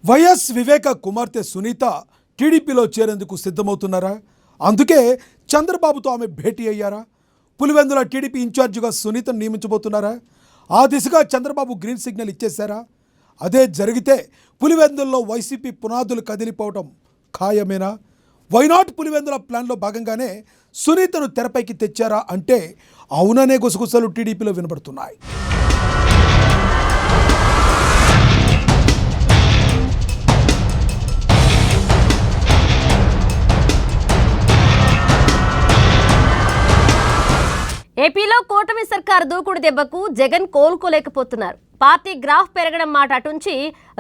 YS వివేక కుమార్తె సునీత టీడీపీలో చేరేందుకు సిద్ధమవుతున్నారా? అందుకే చంద్రబాబుతో ఆమె భేటీ అయ్యారా? పులివెందుల టీడీపీ ఇన్ఛార్జిగా సునీతను నియమించబోతున్నారా? ఆ దిశగా చంద్రబాబు గ్రీన్ సిగ్నల్ ఇచ్చేశారా? అదే జరిగితే పులివెందుల్లో వైసీపీ పునాదులు కదిలిపోవడం ఖాయమేనా? వైనాట్ పులివెందుల ప్లాన్లో భాగంగానే సునీతను తెరపైకి తెచ్చారా అంటే అవుననే గుసగుసలు టీడీపీలో వినబడుతున్నాయి. ఏపీలో కూటమి సర్కారు దూకుడు దెబ్బకు జగన్ కోలుకోలేకపోతున్నారు. పార్టీ గ్రాఫ్ పెరగడం మాట అటుంచి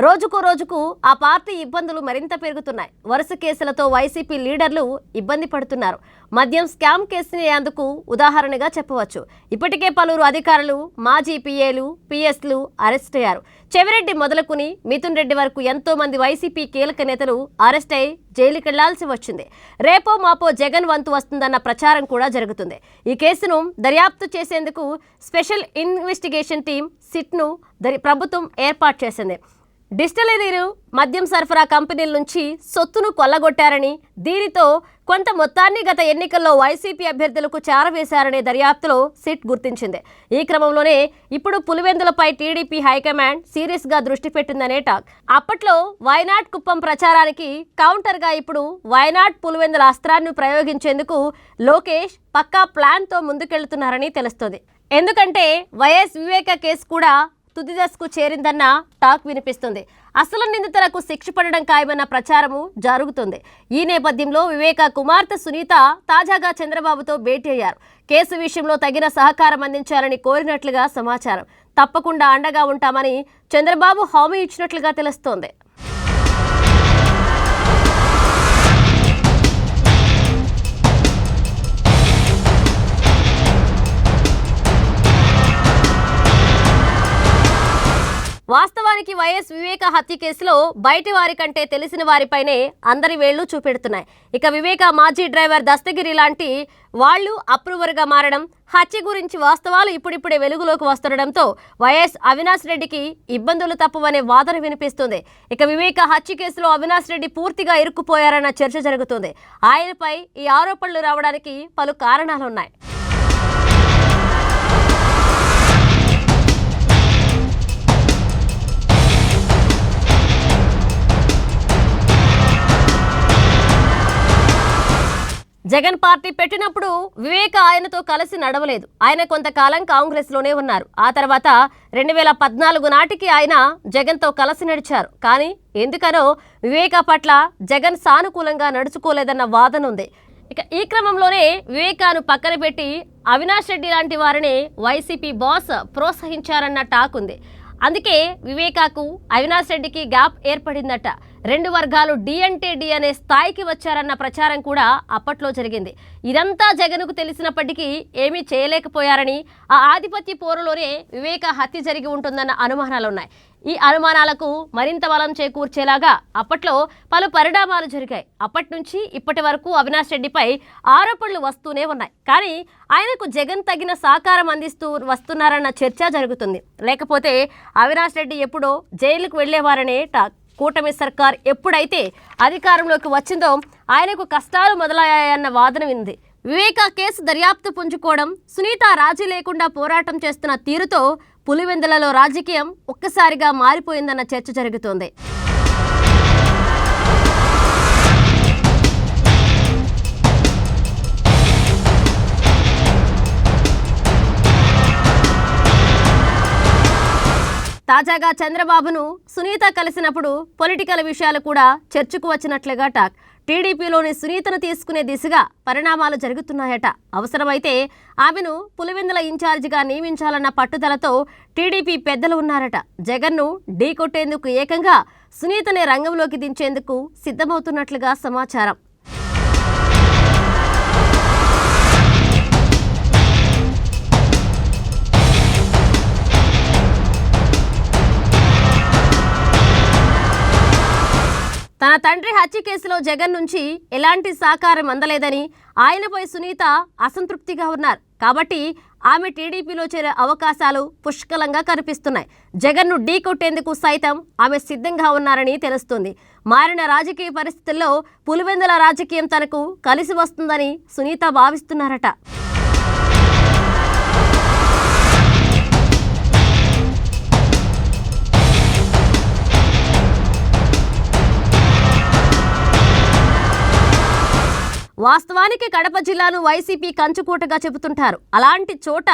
రోజుకు ఆ పార్టీ ఇబ్బందులు మరింత పెరుగుతున్నాయి. వరుస కేసులతో వైసీపీ లీడర్లు ఇబ్బంది పడుతున్నారు. మద్యం స్కామ్ కేసుని అందుకు ఉదాహరణగా చెప్పవచ్చు. ఇప్పటికే పలువురు అధికారులు, మాజీ పిఏలు, పిఎస్లు అరెస్ట్ అయ్యారు. చెవిరెడ్డి మొదలుకుని మిథున్ రెడ్డి వరకు ఎంతో మంది వైసీపీ కీలక నేతలు అరెస్ట్ అయి జైలుకి వెళ్లాల్సి వచ్చింది. రేపో మాపో జగన్ వంతు వస్తుందన్న ప్రచారం కూడా జరుగుతుంది. ఈ కేసును దర్యాప్తు చేసేందుకు స్పెషల్ ఇన్వెస్టిగేషన్ టీం సిట్ను ప్రభుత్వం ఏర్పాటు చేసింది. డిస్టిలరీలు, మద్యం సరఫరా కంపెనీల నుంచి సొత్తును కొల్లగొట్టారని, దీనితో కొంత మొత్తాన్ని గత ఎన్నికల్లో వైసీపీ అభ్యర్థులకు చేరవేశారనే దర్యాప్తులో సిట్ గుర్తించింది. ఈ క్రమంలోనే ఇప్పుడు పులివెందులపై టీడీపీ హైకమాండ్ సీరియస్గా దృష్టి పెట్టిందనే టాక్. అప్పట్లో వైనాట్ కుప్పం ప్రచారానికి కౌంటర్గా ఇప్పుడు వైనాట్ పులివెందుల అస్త్రాన్ని ప్రయోగించేందుకు లోకేష్ పక్కా ప్లాన్తో ముందుకెళ్తున్నారని తెలుస్తోంది. ఎందుకంటే వైఎస్ వివేక కేసు కూడా తుది దశకు చేరిందన్న టాక్ వినిపిస్తుంది. అసలు నిందితులకు శిక్ష పడడం ఖాయమన్న ప్రచారము జరుగుతుంది. ఈ నేపథ్యంలో వివేక కుమార్తె సునీత తాజాగా చంద్రబాబుతో భేటీ అయ్యారు. కేసు విషయంలో తగిన సహకారం అందించాలని కోరినట్లుగా సమాచారం. తప్పకుండా అండగా ఉంటామని చంద్రబాబు హామీ ఇచ్చినట్లుగా తెలుస్తోంది. వాస్తవానికి వైఎస్ వివేక హత్య కేసులో బయటి వారి కంటే తెలిసిన వారిపైనే అందరి వేళ్లు చూపెడుతున్నాయి. ఇక వివేక మాజీ డ్రైవర్ దస్తగిరి లాంటి వాళ్లు అప్రూవర్గా మారడం, హత్య గురించి వాస్తవాలు ఇప్పుడిప్పుడే వెలుగులోకి వస్తుండడంతో వైఎస్ అవినాష్ రెడ్డికి ఇబ్బందులు తప్పవనే వాదన వినిపిస్తుంది. ఇక వివేక హత్య కేసులో అవినాష్ రెడ్డి పూర్తిగా ఇరుక్కుపోయారన్న చర్చ జరుగుతుంది. ఆయనపై ఈ ఆరోపణలు రావడానికి పలు కారణాలున్నాయి. జగన్ పార్టీ పెట్టినప్పుడు వివేక ఆయనతో కలిసి నడవలేదు. ఆయన కొంతకాలం కాంగ్రెస్లోనే ఉన్నారు. ఆ తర్వాత 2014 నాటికి ఆయన జగన్తో కలిసి నడిచారు. కానీ ఎందుకనో వివేక పట్ల జగన్ సానుకూలంగా నడుచుకోలేదన్న వాదన ఉంది. ఇక ఈ క్రమంలోనే వివేకాను పక్కన పెట్టి అవినాష్ రెడ్డి లాంటి వారిని వైసీపీ బాస్ ప్రోత్సహించారన్న టాక్ ఉంది. అందుకే వివేకాకు అవినాష్ రెడ్డికి గ్యాప్ ఏర్పడిందట. రెండు వర్గాలు డి అంటే డి అనే స్థాయికి వచ్చారన్న ప్రచారం కూడా అప్పట్లో జరిగింది. ఇదంతా జగన్కు తెలిసినప్పటికీ ఏమీ చేయలేకపోయారని, ఆ ఆధిపత్య పోరులోనే వివేక హత్య జరిగి ఉంటుందన్న అనుమానాలున్నాయి. ఈ అనుమానాలకు మరింత బలం చేకూర్చేలాగా అప్పట్లో పలు పరిణామాలు జరిగాయి. అప్పటి నుంచి ఇప్పటి వరకు అవినాష్ రెడ్డిపై ఆరోపణలు వస్తూనే ఉన్నాయి. కానీ ఆయనకు జగన్ తగిన సహకారం అందిస్తూ వస్తున్నారన్న చర్చ జరుగుతుంది. లేకపోతే అవినాష్ రెడ్డి ఎప్పుడో జైలుకు వెళ్లేవారనే టాక్. కూటమి సర్కార్ ఎప్పుడైతే అధికారంలోకి వచ్చిందో ఆయనకు కష్టాలు మొదలయ్యాయన్న వాదన ఉంది. వివేక కేసు దర్యాప్తు పుంజుకోవడం, సునీత రాజీ లేకుండా పోరాటం చేస్తున్న తీరుతో పులివెందులలో రాజకీయం ఒక్కసారిగా మారిపోయిందన్న చర్చ జరుగుతోంది. తాజాగా చంద్రబాబును సునీత కలిసినప్పుడు పొలిటికల్ విషయాలు కూడా చర్చకు వచ్చినట్లుగా టాక్. టీడీపీలోని సునీతను తీసుకునే దిశగా పరిణామాలు జరుగుతున్నాయట. అవసరమైతే ఆమెను పులివెందుల ఇన్ఛార్జిగా నియమించాలన్న పట్టుదలతో టీడీపీ పెద్దలు ఉన్నారట. జగన్ను ఢీ కొట్టేందుకు ఏకంగా సునీతనే రంగంలోకి దించేందుకు సిద్ధమవుతున్నట్లుగా సమాచారం. తన తండ్రి హత్య కేసులో జగన్ నుంచి ఎలాంటి సహకారం అందలేదని, ఆయనపై సునీత అసంతృప్తిగా ఉన్నారు. కాబట్టి ఆమె టీడీపీలో చేరే అవకాశాలు పుష్కలంగా కనిపిస్తున్నాయి. జగన్ను ఢీకొట్టేందుకు సైతం ఆమె సిద్ధంగా ఉన్నారని తెలుస్తుంది. మారిన రాజకీయ పరిస్థితుల్లో పులివెందుల రాజకీయం తనకు కలిసి వస్తుందని సునీత భావిస్తున్నారట. వాస్తవానికి కడప జిల్లాను వైసీపీ కంచుకోటగా చెబుతుంటారు. అలాంటి చోట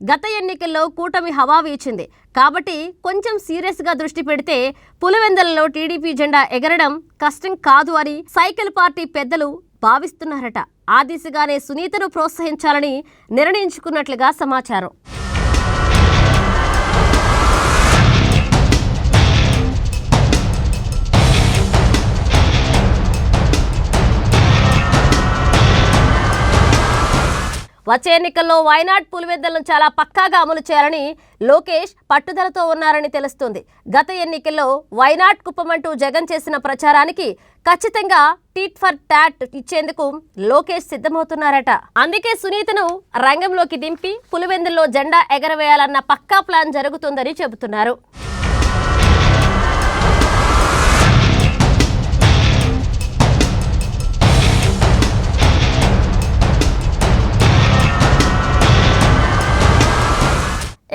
గత ఎన్నికల్లో కూటమి హవా వీచింది. కాబట్టి కొంచెం సీరియస్గా దృష్టి పెడితే పులివెందులలో టీడీపీ జెండా ఎగరడం కష్టం కాదు అని సైకిల్ పార్టీ పెద్దలు భావిస్తున్నారట. ఆ దిశగానే సునీతను ప్రోత్సహించాలని నిర్ణయించుకున్నట్లుగా సమాచారం. వచ్చే ఎన్నికల్లో వైనాడ్ పులివెందులను చాలా పక్కాగా అమలు చేయాలని లోకేష్ పట్టుదలతో ఉన్నారని తెలుస్తుంది. గత ఎన్నికల్లో వైనాడ్ కుప్పమంటూ జగన్ చేసిన ప్రచారానికి ఖచ్చితంగా టీట్ ఫర్ టాట్ ఇచ్చేందుకు లోకేష్ సిద్ధమవుతున్నారట. అందుకే సునీతను రంగంలోకి దింపి పులివెందుల్లో జెండా ఎగరవేయాలన్న పక్కా ప్లాన్ జరుగుతుందని చెబుతున్నారు.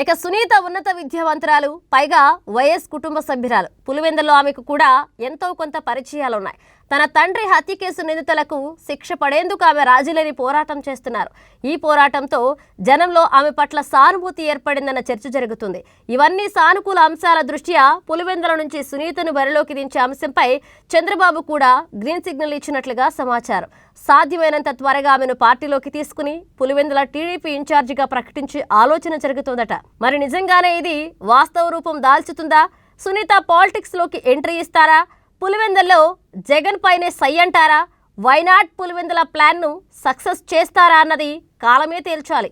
ఇక సునీత ఉన్నత విద్యావంతురాలు, పైగా వైఎస్ కుటుంబ సభ్యురాలు. పులివెందుల్లో ఆమెకు కూడా ఎంతో కొంత పరిచయాలున్నాయి. తన తండ్రి హత్య కేసు నిందితులకు శిక్ష పడేందుకు ఆమె రాజీలేని పోరాటం చేస్తున్నారు. ఈ పోరాటంతో జనంలో ఆమె పట్ల సానుభూతి ఏర్పడిందన్న చర్చ జరుగుతుంది. ఇవన్నీ సానుకూల అంశాల దృష్ట్యా పులివెందుల నుంచి సునీతను బరిలోకి దించే అంశంపై చంద్రబాబు కూడా గ్రీన్ సిగ్నల్ ఇచ్చినట్లుగా సమాచారం. సాధ్యమైనంత త్వరగా ఆమెను పార్టీలోకి తీసుకుని పులివెందుల టీడీపీ ఇన్ఛార్జిగా ప్రకటించే ఆలోచన జరుగుతోందట. మరి నిజంగానే ఇది వాస్తవ రూపం దాల్చుతుందా? సునీత పాలిటిక్స్ లోకి ఎంట్రీ ఇస్తారా? పులివెందుల్లో జగన్ పైనే సై అంటారా? వైనాడ్ పులివెందుల ప్లాన్ను సక్సెస్ చేస్తారా అన్నది కాలమే తేల్చాలి.